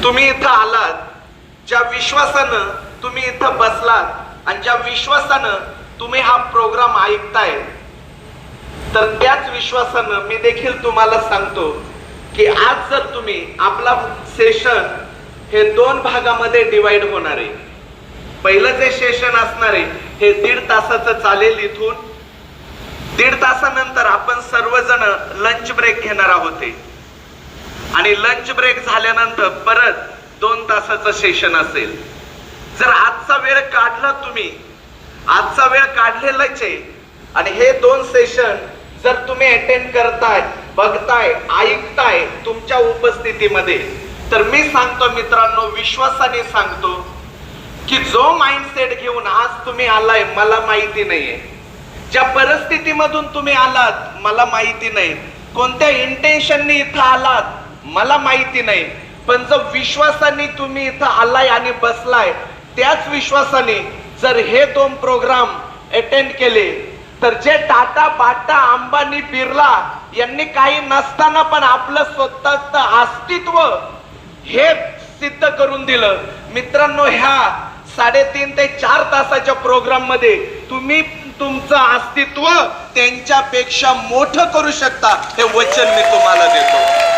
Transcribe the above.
तुम्ही इथं आलात, ज्या विश्वासानं तुम्ही इथं बसलात आणि ज्या विश्वासानं तुम्ही हा प्रोग्राम ऐकताय, तर त्याच विश्वासानं मी देखील तुम्हाला सांगतो की आज जर तुम्ही आपला सेशन हे 2 भागामध्ये डिवाइड होणार आहे. पहिलं जे सेशन असणार आहे हे 1.5 तासाचं चालेल. इथून 1.5 तासानंतर आपण सर्वजण लंच ब्रेक घेणार आहोत आणि लंच ब्रेक झाल्यानंतर परत 2 तासाचं सेशन असेल. जर आजचा वेळ काढला, तुम्ही आजचा वेळ काढलेलाच आहे आणि हे 2 सेशन जर तुम्ही अटेंड करताय, बघताय, ऐकताय तुमच्या उपस्थितीमध्ये, तर मी सांगतो मित्रांनो, विश्वासाने सांगतो की जो माइंडसेट घेऊन आज तुम्ही आलाय मला माहिती नाहीये, ज्या परिस्थितीमधून तुम्ही आलात मला माहिती नाही, कोणत्या इंटेन्शननी इथं आलात मला माहिती नाही, पण जो विश्वासाने तुम्ही इथं आलाय आणि बसलाय, त्याच विश्वासाने जर हे 2 प्रोग्राम अटेंड केले, तर जे टाटा, बाटा, अंबानी, बिर्ला यांनी काही नसताना पण आपलं स्वतःचं अस्तित्व हे सिद्ध करून दिलं. मित्रांनो, ह्या 3.5 ते 4 तासाच्या प्रोग्राम मध्ये तुम्ही तुमचं अस्तित्व त्यांच्यापेक्षा मोठं करू शकता, हे वचन मी तुम्हाला देतो.